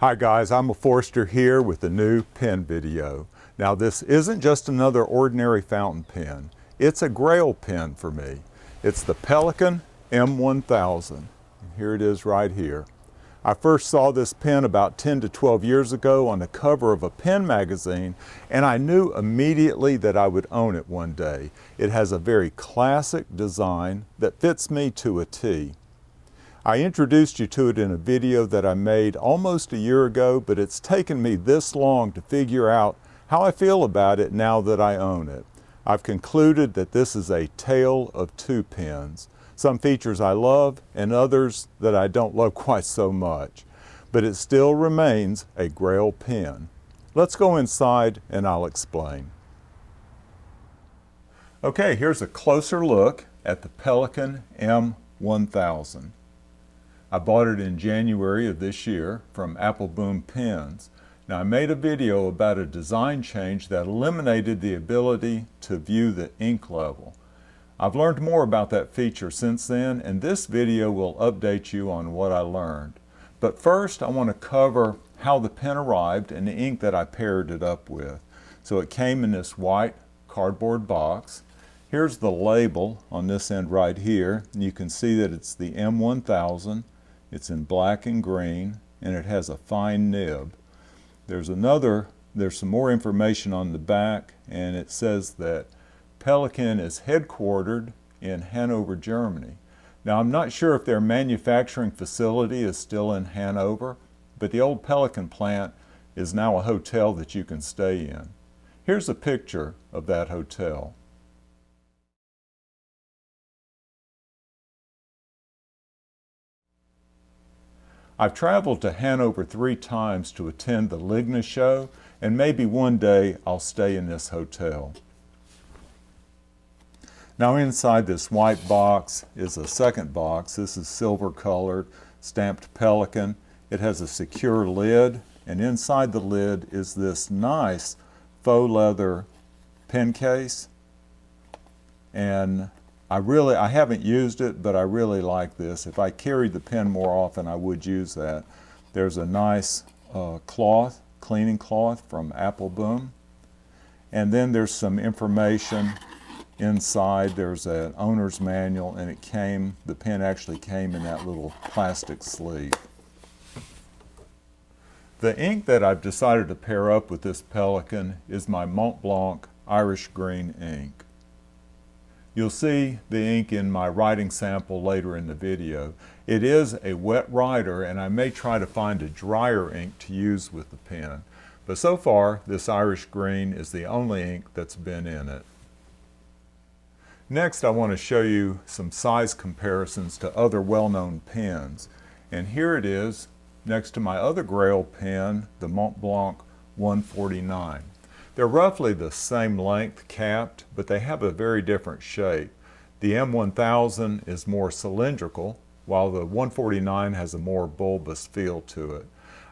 Hi guys, I'm Forrester here with a new pen video. Now this isn't just another ordinary fountain pen. It's a grail pen for me. It's the Pelikan M1000. Here it is right here. I first saw this pen about 10 to 12 years ago on the cover of a pen magazine, and I knew immediately that I would own it one day. It has a very classic design that fits me to a T. I introduced you to it in a video that I made almost a year ago, but it's taken me this long to figure out how I feel about it now that I own it. I've concluded that this is a tale of two pens. Some features I love and others that I don't love quite so much. But it still remains a grail pen. Let's go inside and I'll explain. Okay, here's a closer look at the Pelikan M1000. I bought it in January of this year from Apple Boom Pens. Now I made a video about a design change that eliminated the ability to view the ink level. I've learned more about that feature since then, and this video will update you on what I learned. But first I want to cover how the pen arrived and the ink that I paired it up with. So it came in this white cardboard box. Here's the label on this end right here. You can see that it's the M1000. It's in black and green, and it has a fine nib. There's some more information on the back, and it says that Pelikan is headquartered in Hanover, Germany. Now I'm not sure if their manufacturing facility is still in Hanover, but the old Pelikan plant is now a hotel that you can stay in. Here's a picture of that hotel. I've traveled to Hanover 3 times to attend the Ligna show, and maybe one day I'll stay in this hotel. Now inside this white box is a second box. This is silver colored, stamped Pelikan. It has a secure lid, and inside the lid is this nice faux leather pen case. And I haven't used it, but I really like this. If I carried the pen more often, I would use that. There's a nice cleaning cloth from Apple Boom. And then there's some information inside. There's an owner's manual, and the pen actually came in that little plastic sleeve. The ink that I've decided to pair up with this Pelikan is my Mont Blanc Irish Green ink. You'll see the ink in my writing sample later in the video. It is a wet writer, and I may try to find a drier ink to use with the pen. But so far, this Irish Green is the only ink that's been in it. Next, I want to show you some size comparisons to other well-known pens. And here it is next to my other grail pen, the Mont Blanc 149. They're roughly the same length capped, but they have a very different shape. The M1000 is more cylindrical, while the 149 has a more bulbous feel to it.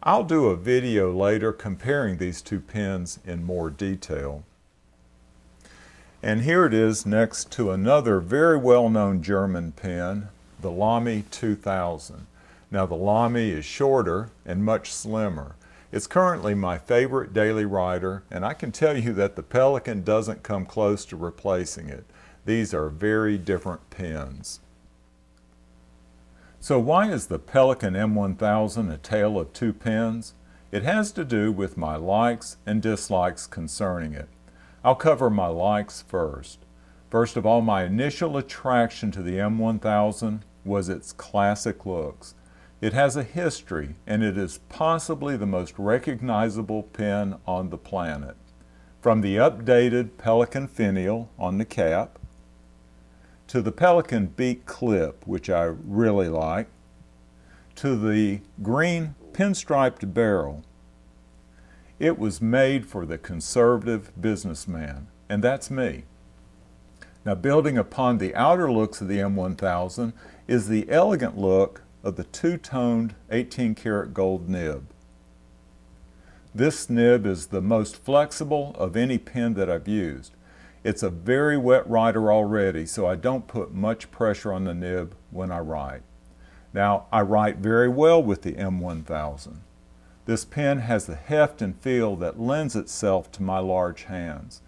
I'll do a video later comparing these two pens in more detail. And here it is next to another very well-known German pen, the Lamy 2000. Now the Lamy is shorter and much slimmer. It's currently my favorite daily writer, and I can tell you that the Pelikan doesn't come close to replacing it. These are very different pens. So why is the Pelikan M1000 a tale of two pens? It has to do with my likes and dislikes concerning it. I'll cover my likes first. First of all, my initial attraction to the M1000 was its classic looks. It has a history, and it is possibly the most recognizable pen on the planet. From the updated Pelikan finial on the cap, to the Pelikan beak clip, which I really like, to the green pinstriped barrel. It was made for the conservative businessman, and that's me. Now, building upon the outer looks of the M1000 is the elegant look of the two-toned 18-karat gold nib. This nib is the most flexible of any pen that I've used. It's a very wet writer already, so I don't put much pressure on the nib when I write. Now, I write very well with the M1000. This pen has the heft and feel that lends itself to my large hands.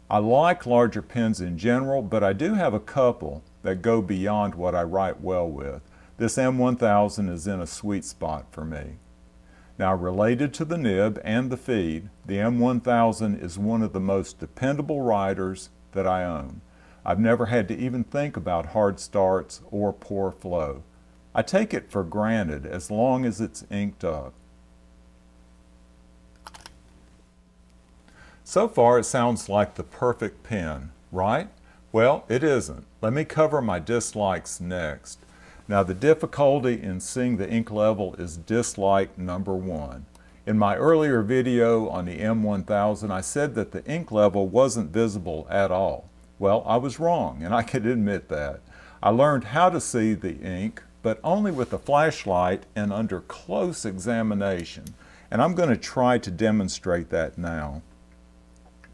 I like larger pens in general, but I do have a couple that go beyond what I write well with. This M1000 is in a sweet spot for me. Now, related to the nib and the feed, the M1000 is one of the most dependable writers that I own. I've never had to even think about hard starts or poor flow. I take it for granted as long as it's inked up. So far it sounds like the perfect pen, right? Well, it isn't. Let me cover my dislikes next. Now, the difficulty in seeing the ink level is dislike number one. In my earlier video on the M1000, I said that the ink level wasn't visible at all. Well, I was wrong, and I can admit that. I learned how to see the ink, but only with a flashlight and under close examination. And I'm going to try to demonstrate that now.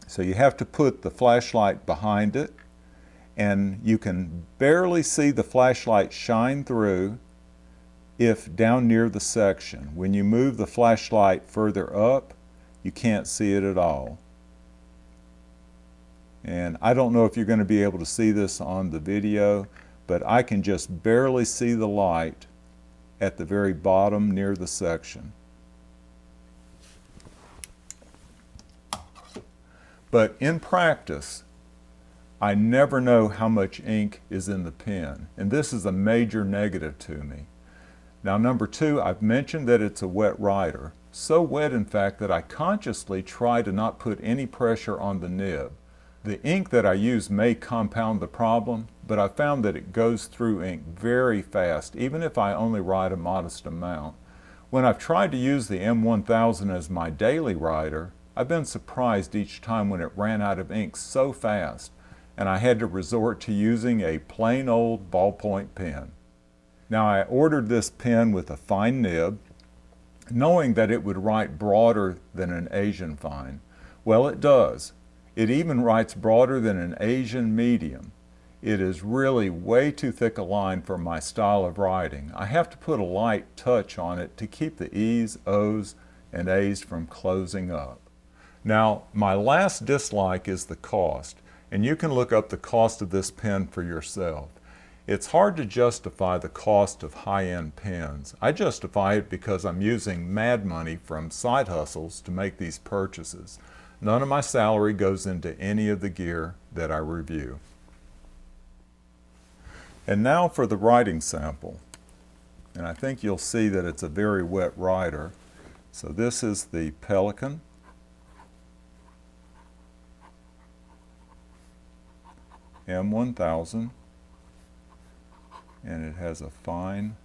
So you have to put the flashlight behind it, and you can barely see the flashlight shine through if down near the section. When you move the flashlight further up, you can't see it at all. And I don't know if you're going to be able to see this on the video, but I can just barely see the light at the very bottom near the section. But in practice, I never know how much ink is in the pen, and this is a major negative to me. Now, number two, I've mentioned that it's a wet writer. So wet, in fact, that I consciously try to not put any pressure on the nib. The ink that I use may compound the problem, but I found that it goes through ink very fast, even if I only write a modest amount. When I've tried to use the M1000 as my daily writer, I've been surprised each time when it ran out of ink so fast, and I had to resort to using a plain old ballpoint pen. Now, I ordered this pen with a fine nib, knowing that it would write broader than an Asian fine. Well, it does. It even writes broader than an Asian medium. It is really way too thick a line for my style of writing. I have to put a light touch on it to keep the E's, O's, and A's from closing up. Now, my last dislike is the cost, and you can look up the cost of this pen for yourself. It's hard to justify the cost of high-end pens. I justify it because I'm using mad money from side hustles to make these purchases. None of my salary goes into any of the gear that I review. And now for the writing sample. And I think you'll see that it's a very wet writer. So this is the Pelikan M1000, and it has a fine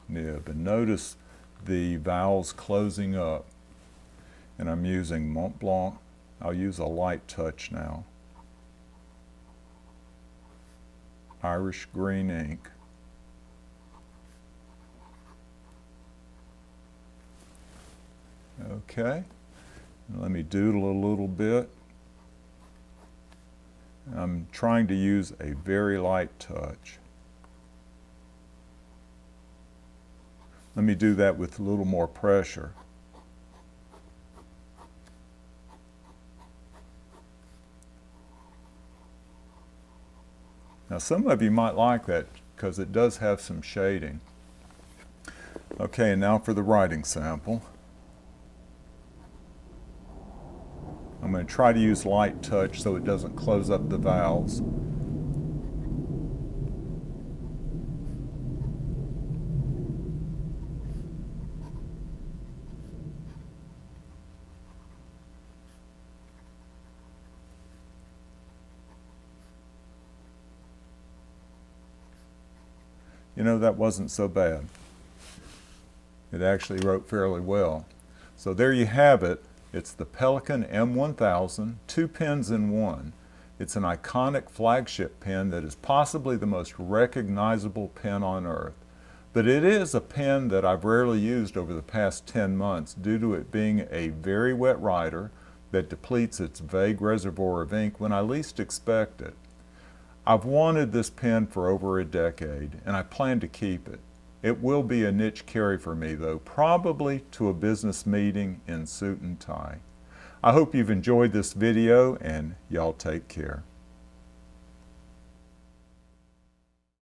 nib. And notice the vowels closing up. And I'm using Mont Blanc. I'll use a light touch now. Irish green ink. Okay, let me doodle a little bit. I'm trying to use a very light touch. Let me do that with a little more pressure. Now, some of you might like that because it does have some shading. Okay, and now for the writing sample. I'm going to try to use light touch so it doesn't close up the vowels. You know, that wasn't so bad. It actually wrote fairly well. So there you have it. It's the Pelikan M1000, 2 pens in one. It's an iconic flagship pen that is possibly the most recognizable pen on earth. But it is a pen that I've rarely used over the past 10 months due to it being a very wet writer that depletes its vague reservoir of ink when I least expect it. I've wanted this pen for over a decade, and I plan to keep it. It will be a niche carry for me though, probably to a business meeting in suit and tie. I hope you've enjoyed this video and y'all take care.